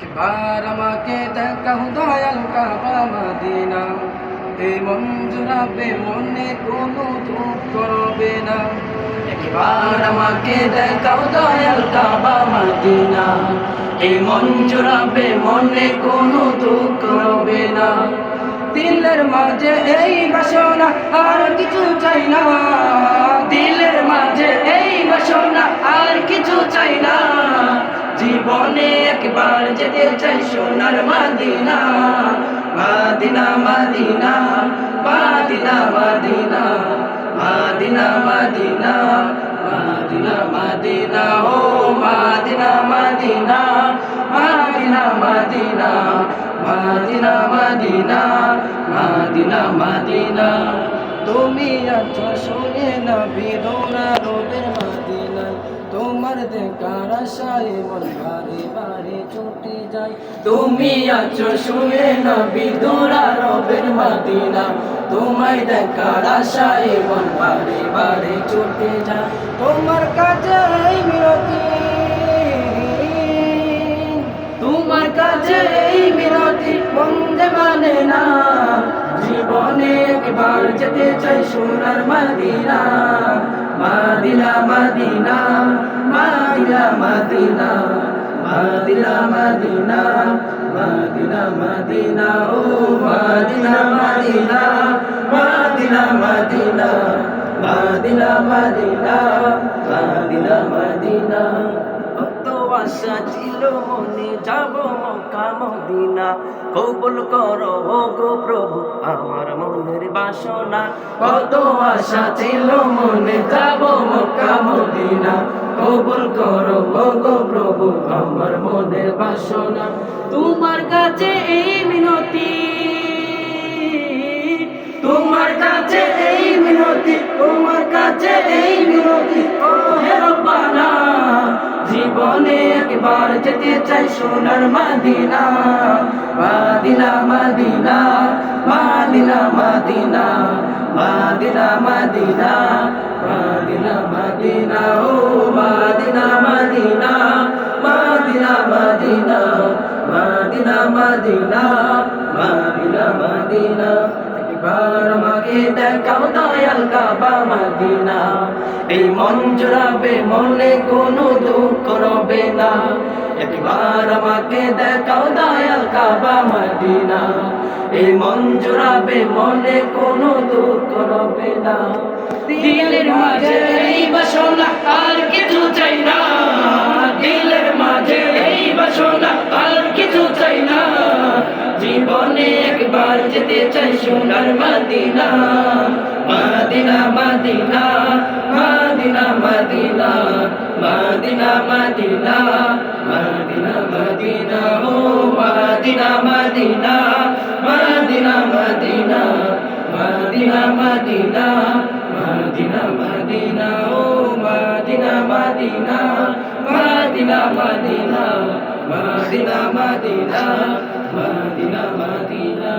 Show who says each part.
Speaker 1: একবার আমাকে দেখাও দয়াল কাবা মদিনা, এই মন জুড়াবে মনে কোনো দুঃখ করবে না। একবার আমাকে দেখাও দয়াল কাবা মদিনা, এই মন জুড়াবে মনে কোনো দুঃখ করবে না। দিলের মাঝে এই বাসনা আর কিছু চাই না, দিলের মাঝে এই বাসনা আর কিছু চাই না। জীবনে একবার যেতে চাই সোনার মদিনা, মদিনা মদিনা মদিনা মদিনা মদিনা মদিনা মদিনা মদিনা ও মদিনা মদিনা মদিনা মদিনা মদিনা মদিনা মদিনা মদিনা। তুমি আছো শুনে না বিদোরা রোদের মদিনা, তোমার দেখার আশায় মন বারে বারে ছুটে যায়। তুমি আছো শুয়ে না বিদোরা রবের মদিনা, তোমায় দেখার আশায় মন বারে বারে ছুটে যায়। তোমার কাছে এই মিনতি, তোমার কাছে এই মিনতি মন যে মানে না। জীবনে একবার যেতে চাই সোনার মদিনা, মদিনা মদিনা মদিনা মদিনা মদিনা মদিনা মদিনা মদিনা ও মদিনা মদিনা মদিনা মদিনা মদিনা মদিনা মদিনা মদিনা। কত আশা ছিল মনে যাব মক্কা মদিনা, কবুল করো গো প্রভু আমার মনের বাসনা। কত আশা ছিল মনে যাব মক্কা মদিনা, কবুল করো গো প্রভু আমার মনের বাসনা। তোমার কাছে এই মিনতি, তোমার কাছে এই মিনতি, তোমার কাছে এই মিনতি ও হে রব্বানা। জীবনে একবার যেতে চাই সোনার মদিনা, মদিনা মদিনা মদিনা মদিনা মদিনা মদিনা মদিনা মদিনা ও মদিনা মদিনা মদিনা মদিনা মদিনা মদিনা মদিনা মদিনা। একবার আমাকে দেখাও দয়াল কাবা মদিনা, এই মন জুড়াবে মনে কোনো দুঃখ রবে না। একবার আমাকে দেখাও দয়াল কাবা মদিনা, এই মন জুড়াবে মনে কোনো দুঃখ রবে না। দিলের মাঝে এই বাসনা আর কিছু চাই না, দিলের মাঝে এই বাসনা আর কিছু চাই না। জীবনে একবার যেতে চাই সোনার মদিনা, মদিনা মদিনা মদিনা মদিনা মদিনা মদিনা মদিনা মদিনা ও মদিনা মদিনা মদিনা মদিনা মদিনা মদিনা মদিনা মদিনা ও মদিনা মদিনা মদিনা মদিনা মদিনা মদিনা মদিনা মদিনা।